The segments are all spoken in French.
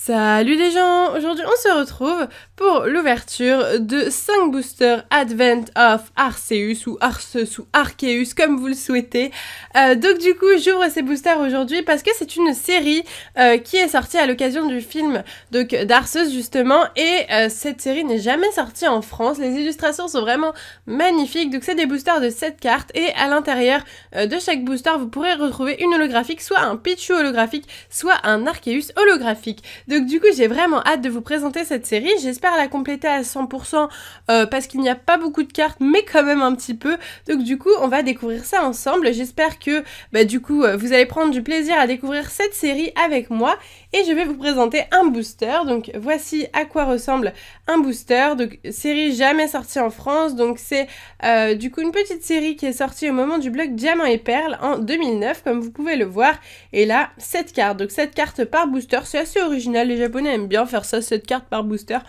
Salut les gens, aujourd'hui on se retrouve pour l'ouverture de 5 boosters Advent of Arceus ou Arceus ou Arceus comme vous le souhaitez. Donc du coup j'ouvre ces boosters aujourd'hui parce que c'est une série qui est sortie à l'occasion du film d'Arceus justement et cette série n'est jamais sortie en France. Les illustrations sont vraiment magnifiques, donc c'est des boosters de 7 cartes et à l'intérieur de chaque booster vous pourrez retrouver une holographique, soit un Pichu holographique, soit un Arceus holographique. Donc du coup j'ai vraiment hâte de vous présenter cette série, j'espère la compléter à 100% parce qu'il n'y a pas beaucoup de cartes mais quand même un petit peu, donc du coup on va découvrir ça ensemble. J'espère que du coup vous allez prendre du plaisir à découvrir cette série avec moi et je vais vous présenter un booster. Donc voici à quoi ressemble un booster, donc série jamais sortie en France, donc c'est du coup une petite série qui est sortie au moment du bloc Diamant et Perle en 2009 comme vous pouvez le voir, et là 7 cartes, donc 7 cartes par booster, c'est assez original, les japonais aiment bien faire ça, 7 cartes par booster,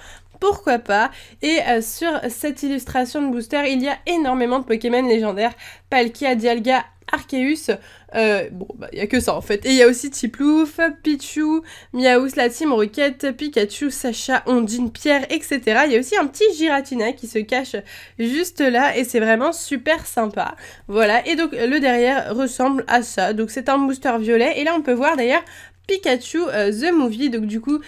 pourquoi pas. Et sur cette illustration de booster il y a énormément de Pokémon légendaires, Palkia, Dialga, Arceus, il y a que ça en fait. Et il y a aussi Tiplouf, Pichu, Miaou, la Team Rocket, Pikachu, Sacha, Ondine, Pierre, etc. Il y a aussi un petit Giratina qui se cache juste là et c'est vraiment super sympa. Voilà, et donc le derrière ressemble à ça. Donc c'est un booster violet et là on peut voir d'ailleurs Pikachu The Movie, donc du coup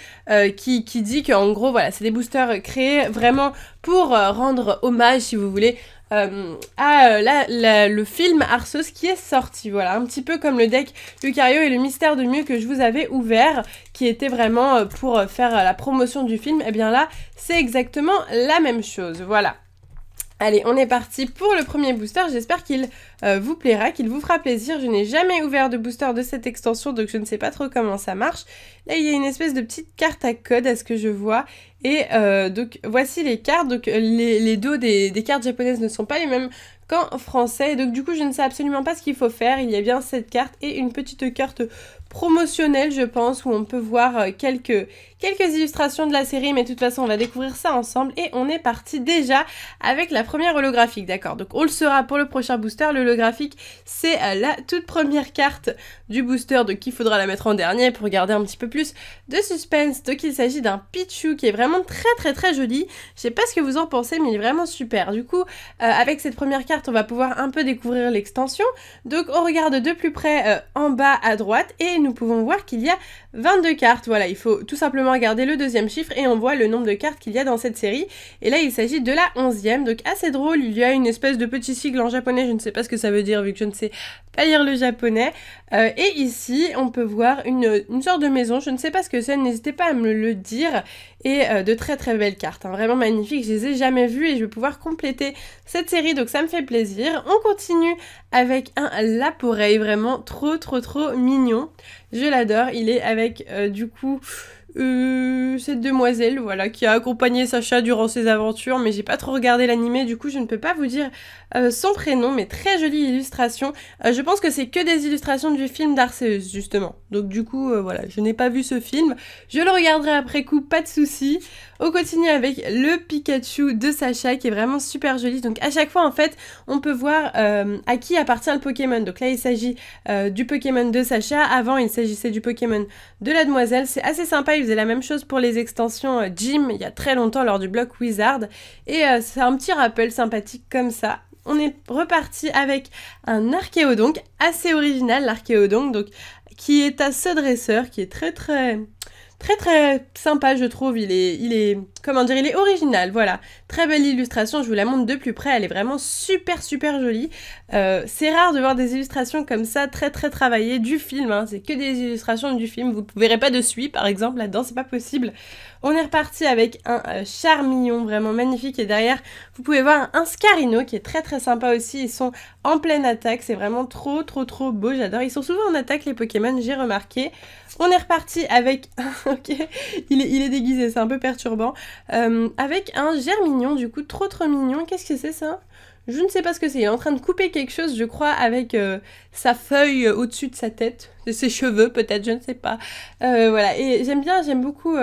qui dit qu'en gros voilà c'est des boosters créés vraiment pour rendre hommage si vous voulez le film Arceus qui est sorti, voilà, un petit peu comme le deck Lucario et le mystère de Mew que je vous avais ouvert, qui était vraiment pour faire la promotion du film, et bien là c'est exactement la même chose, voilà. Allez, on est parti pour le premier booster, j'espère qu'il vous plaira, qu'il vous fera plaisir. Je n'ai jamais ouvert de booster de cette extension, donc je ne sais pas trop comment ça marche. Là, il y a une espèce de petite carte à code à ce que je vois. Et donc, voici les cartes. Donc, les dos des cartes japonaises ne sont pas les mêmes qu'en français. Donc, du coup, je ne sais absolument pas ce qu'il faut faire. Il y a bien cette carte et une petite carte promotionnelle, je pense, où on peut voir quelques illustrations de la série, mais de toute façon on va découvrir ça ensemble et on est parti déjà avec la première holographique, d'accord, donc on le saura pour le prochain booster. L'holographique c'est la toute première carte du booster, donc il faudra la mettre en dernier pour garder un petit peu plus de suspense. Donc il s'agit d'un Pichu qui est vraiment très joli, je sais pas ce que vous en pensez mais il est vraiment super. Du coup avec cette première carte on va pouvoir un peu découvrir l'extension, donc on regarde de plus près en bas à droite et nous pouvons voir qu'il y a 22 cartes, voilà, il faut tout simplement regarder le deuxième chiffre et on voit le nombre de cartes qu'il y a dans cette série, et là il s'agit de la 11e, donc assez drôle, il y a une espèce de petit sigle en japonais, je ne sais pas ce que ça veut dire vu que je ne sais pas lire le japonais, et ici on peut voir une sorte de maison, je ne sais pas ce que c'est, n'hésitez pas à me le dire, et de très belles cartes, hein, vraiment magnifiques, je les ai jamais vues et je vais pouvoir compléter cette série, donc ça me fait plaisir. On continue avec un Laporeille, vraiment trop mignon, je l'adore, il est avec du coup cette demoiselle, voilà, qui a accompagné Sacha durant ses aventures, mais j'ai pas trop regardé l'animé, du coup je ne peux pas vous dire son prénom, mais très jolie illustration. Je pense que c'est que des illustrations du film d'Arceus, justement. Donc du coup, voilà, je n'ai pas vu ce film. Je le regarderai après coup, pas de souci. On continue avec le Pikachu de Sacha, qui est vraiment super joli. Donc à chaque fois, en fait, on peut voir à qui appartient le Pokémon. Donc là, il s'agit du Pokémon de Sacha. Avant, il s'agissait du Pokémon de la demoiselle. C'est assez sympa, il faisait la même chose pour les extensions Gym, il y a très longtemps, lors du bloc Wizard. Et c'est un petit rappel sympathique comme ça. On est reparti avec un Archéodonc, assez original l'Archéodonc, donc qui est à ce dresseur, qui est très sympa je trouve, il est comment dire, il est original, voilà, très belle illustration, je vous la montre de plus près, elle est vraiment super jolie, c'est rare de voir des illustrations comme ça, très travaillées du film, hein. C'est que des illustrations du film, vous ne verrez pas de suie par exemple là-dedans, c'est pas possible. On est reparti avec un Charmillon vraiment magnifique et derrière vous pouvez voir un Scarino qui est très sympa aussi, ils sont en pleine attaque, c'est vraiment trop beau, j'adore, ils sont souvent en attaque les Pokémon, j'ai remarqué. On est reparti avec ok, il est déguisé, c'est un peu perturbant, avec un Germignon du coup, trop mignon. Qu'est-ce que c'est ça? Je ne sais pas ce que c'est, il est en train de couper quelque chose je crois avec sa feuille au-dessus de sa tête, ses cheveux peut-être, je ne sais pas. Voilà, et j'aime beaucoup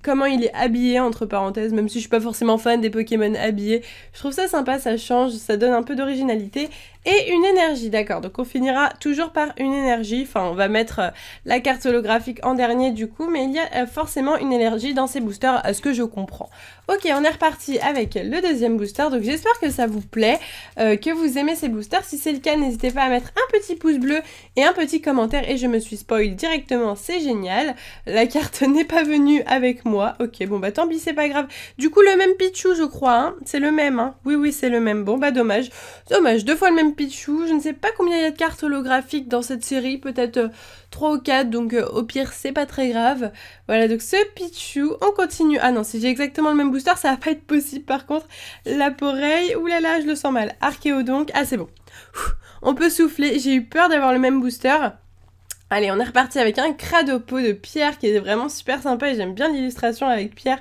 comment il est habillé, entre parenthèses, même si je suis pas forcément fan des Pokémon habillés. Je trouve ça sympa, ça change, ça donne un peu d'originalité. Et une énergie, d'accord, donc on finira toujours par une énergie, enfin on va mettre la carte holographique en dernier du coup, mais il y a forcément une énergie dans ces boosters, à ce que je comprends. Ok, on est reparti avec le deuxième booster, donc j'espère que ça vous plaît, que vous aimez ces boosters. Si c'est le cas, n'hésitez pas à mettre un petit pouce bleu et un petit commentaire, et je me suis spoil directement, c'est génial. La carte n'est pas venue avec moi, ok, bon bah tant pis, c'est pas grave. Du coup le même Pichu je crois, hein, c'est le même, hein. Oui c'est le même, bon bah dommage, deux fois le même Pichu, je ne sais pas combien il y a de cartes holographiques dans cette série, peut-être 3 ou 4, donc au pire c'est pas très grave. Voilà, donc ce Pichu, on continue. Ah non, si j'ai exactement le même booster, ça va pas être possible par contre. La Poreille, oulala, je le sens mal. Archéo donc, ah c'est bon. On peut souffler, j'ai eu peur d'avoir le même booster. Allez, on est reparti avec un Cradopo de Pierre qui est vraiment super sympa et j'aime bien l'illustration avec Pierre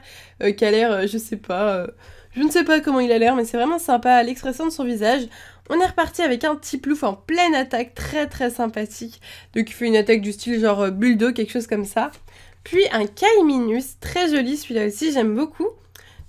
qui a l'air, je sais pas... Je ne sais pas comment il a l'air, mais c'est vraiment sympa, l'expression de son visage. On est reparti avec un Tiplouf en pleine attaque, très sympathique. Donc il fait une attaque du style genre Bulldog, quelque chose comme ça. Puis un Kaiminus, très joli celui-là aussi, j'aime beaucoup.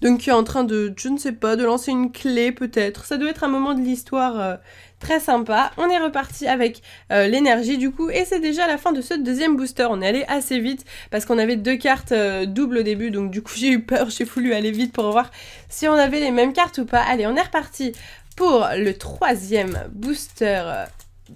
Donc qui est en train de, je ne sais pas, de lancer une clé peut-être. Ça doit être un moment de l'histoire très sympa. On est reparti avec l'énergie du coup, et c'est déjà la fin de ce deuxième booster. On est allé assez vite parce qu'on avait 2 cartes doubles au début, donc du coup j'ai eu peur, j'ai voulu aller vite pour voir si on avait les mêmes cartes ou pas. Allez, on est reparti pour le troisième booster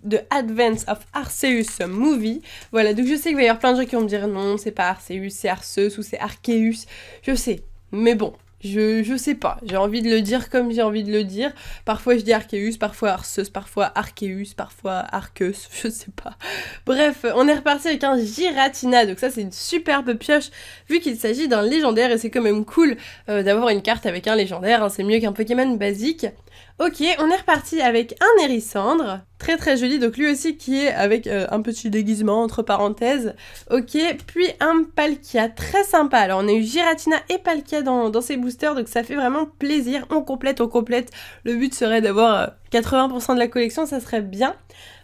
de Advance of Arceus Movie. Voilà, donc je sais qu'il va y avoir plein de gens qui vont me dire non, c'est pas Arceus, c'est Arceus ou c'est Arceus. Je sais, mais bon. Je sais pas, j'ai envie de le dire comme j'ai envie de le dire. Parfois je dis Arceus, parfois Arceus, parfois Arceus, parfois Arceus, je sais pas. Bref, on est reparti avec un Giratina, donc ça c'est une superbe pioche vu qu'il s'agit d'un légendaire et c'est quand même cool d'avoir une carte avec un légendaire, hein, c'est mieux qu'un Pokémon basique. Ok, on est reparti avec un Hérissandre, très joli, donc lui aussi qui est avec un petit déguisement entre parenthèses. Ok, puis un Palkia, très sympa. Alors on a eu Giratina et Palkia dans ces boosters, donc ça fait vraiment plaisir. On complète. Le but serait d'avoir 80% de la collection, ça serait bien.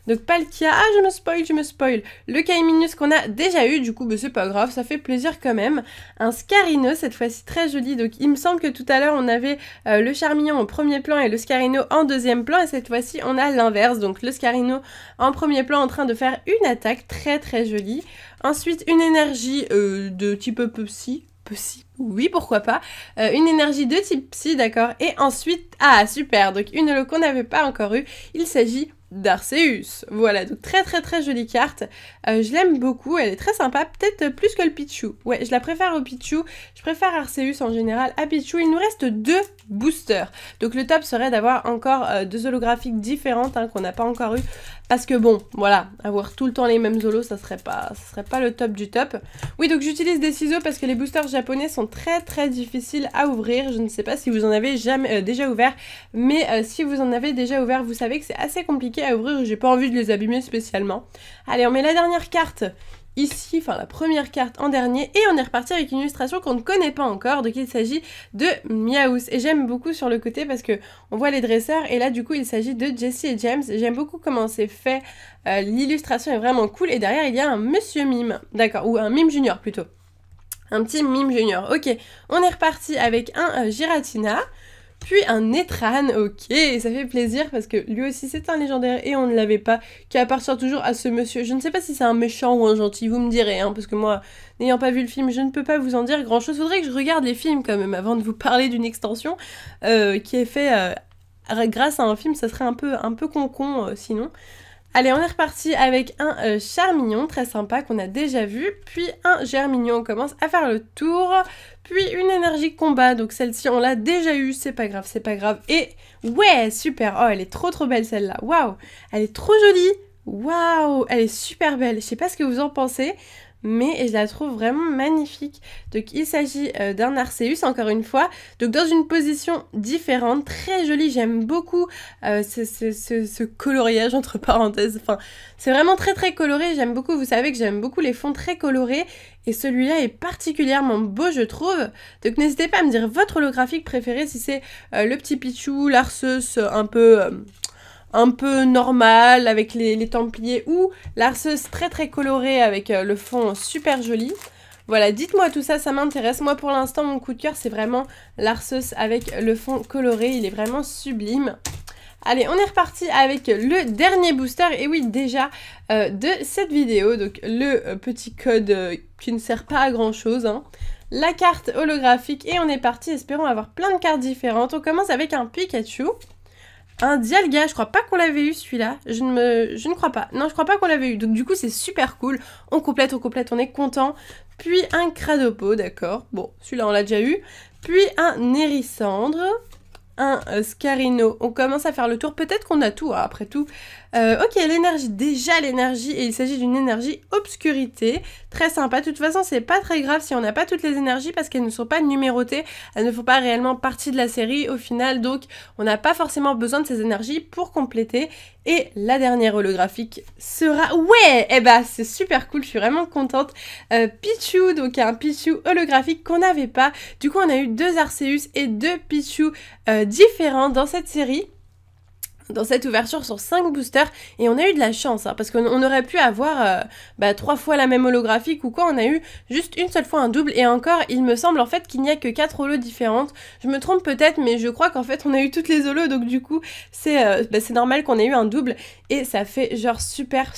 Donc Palkia, ah je me spoil, le Kaiminus qu'on a déjà eu, du coup bah, c'est pas grave, ça fait plaisir quand même. Un Scarino, cette fois-ci très joli, donc il me semble que tout à l'heure on avait le Charmillon en premier plan et le Scarino en deuxième plan, et cette fois-ci on a l'inverse, donc le Scarino en premier plan en train de faire une attaque très jolie. Ensuite une énergie de type Psy, oui pourquoi pas, une énergie de type Psy, d'accord, et ensuite, ah super, donc une holo qu'on n'avait pas encore eu, il s'agit d'Arceus. Voilà, donc très jolie carte, je l'aime beaucoup, elle est très sympa, peut-être plus que le Pichu, ouais je la préfère au Pichu, je préfère Arceus en général à Pichu. Il nous reste 2 boosters, donc le top serait d'avoir encore 2 holographiques différentes hein, qu'on n'a pas encore eu, parce que bon, voilà, avoir tout le temps les mêmes holos, ça serait pas le top du top. Oui, donc j'utilise des ciseaux parce que les boosters japonais sont très difficiles à ouvrir, je ne sais pas si vous en avez jamais déjà ouvert, mais si vous en avez déjà ouvert, vous savez que c'est assez compliqué à ouvrir, j'ai pas envie de les abîmer spécialement. Allez, on met la dernière carte ici, enfin la première carte en dernier, et on est reparti avec une illustration qu'on ne connaît pas encore, donc il s'agit de Meowth, et j'aime beaucoup sur le côté parce que on voit les dresseurs, et là du coup il s'agit de Jessie et James, j'aime beaucoup comment c'est fait, l'illustration est vraiment cool, et derrière il y a un monsieur mime, d'accord, ou un mime junior plutôt, un petit mime junior. Ok, on est reparti avec un Giratina, puis un Netran, ok, ça fait plaisir parce que lui aussi c'est un légendaire et on ne l'avait pas, qui appartient toujours à ce monsieur. Je ne sais pas si c'est un méchant ou un gentil, vous me direz, hein, parce que moi, n'ayant pas vu le film, je ne peux pas vous en dire grand chose. Faudrait que je regarde les films quand même avant de vous parler d'une extension qui est faite grâce à un film, ça serait un peu con sinon. Allez, on est reparti avec un Charmillon, très sympa, qu'on a déjà vu, puis un Germignon, on commence à faire le tour, puis une énergie combat, donc celle-ci on l'a déjà eue, c'est pas grave, et ouais, super, oh elle est trop belle celle-là, waouh, elle est trop jolie, waouh, elle est super belle, je sais pas ce que vous en pensez, mais je la trouve vraiment magnifique. Donc il s'agit d'un Arceus, encore une fois, donc dans une position différente, très jolie, j'aime beaucoup ce coloriage entre parenthèses, enfin c'est vraiment très coloré, j'aime beaucoup, vous savez que j'aime beaucoup les fonds très colorés, et celui-là est particulièrement beau je trouve, donc n'hésitez pas à me dire votre holographique préféré, si c'est le petit Pichu, l'Arceus un peu normal avec les Templiers, ou l'Arceus très coloré avec le fond super joli. Voilà, dites-moi tout ça, ça m'intéresse. Moi pour l'instant mon coup de cœur c'est vraiment l'Arceus avec le fond coloré, il est vraiment sublime. Allez, on est reparti avec le dernier booster, et oui déjà de cette vidéo, donc le petit code qui ne sert pas à grand chose, hein. La carte holographique, et on est parti, espérons avoir plein de cartes différentes. On commence avec un Pikachu, un Dialga, je crois pas qu'on l'avait eu celui-là, je ne crois pas, non je crois pas qu'on l'avait eu, donc du coup c'est super cool, on complète, on est content. Puis un Cradopo, d'accord, bon celui-là on l'a déjà eu, puis un Hérissandre, un Scarino, on commence à faire le tour, peut-être qu'on a tout, hein, après tout. Ok, l'énergie, déjà l'énergie, et il s'agit d'une énergie obscurité, très sympa. De toute façon, c'est pas très grave si on n'a pas toutes les énergies parce qu'elles ne sont pas numérotées, elles ne font pas réellement partie de la série au final, donc on n'a pas forcément besoin de ces énergies pour compléter. Et la dernière holographique sera... Ouais, eh ben c'est super cool, je suis vraiment contente. Pichu, donc un Pichu holographique qu'on n'avait pas. Du coup, on a eu 2 Arceus et 2 Pichu différents dans cette série, dans cette ouverture sur 5 boosters, et on a eu de la chance, hein, parce qu'on aurait pu avoir 3 fois la même holographique ou quoi, on a eu juste une seule fois un double, et encore, il me semble en fait qu'il n'y a que 4 holos différentes, je me trompe peut-être, mais je crois qu'en fait on a eu toutes les holos, donc du coup, c'est normal qu'on ait eu un double, et ça fait genre super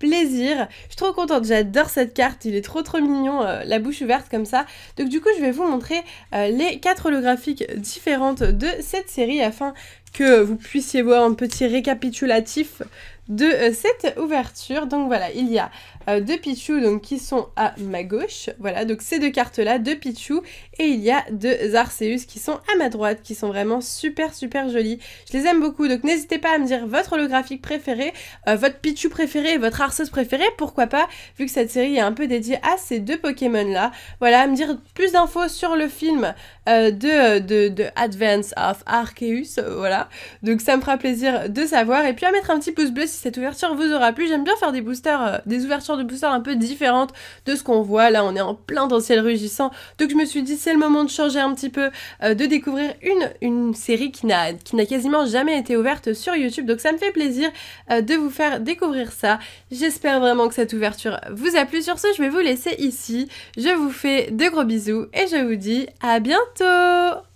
plaisir, je suis trop contente, j'adore cette carte, il est trop mignon, la bouche ouverte comme ça, donc du coup je vais vous montrer les 4 holographiques différentes de cette série, afin que vous puissiez voir un petit récapitulatif de cette ouverture. Donc voilà, il y a 2 Pichu donc, qui sont à ma gauche, voilà, donc ces 2 cartes là, 2 Pichu, et il y a 2 Arceus qui sont à ma droite, qui sont vraiment super jolies, je les aime beaucoup, donc n'hésitez pas à me dire votre holographique préféré, votre Pichu préféré, votre Arceus préféré, pourquoi pas, vu que cette série est un peu dédiée à ces 2 Pokémon là, voilà, à me dire plus d'infos sur le film de Advance of Arceus, voilà, donc ça me fera plaisir de savoir, et puis à mettre un petit pouce bleu si cette ouverture vous aura plu. J'aime bien faire des boosters, des ouvertures de boosters un peu différentes de ce qu'on voit, là on est en plein dans Ciel Rugissant, donc je me suis dit c'est le moment de changer un petit peu, de découvrir une série qui n'a quasiment jamais été ouverte sur YouTube, donc ça me fait plaisir de vous faire découvrir ça. J'espère vraiment que cette ouverture vous a plu. Sur ce, je vais vous laisser ici, je vous fais de gros bisous et je vous dis à bientôt.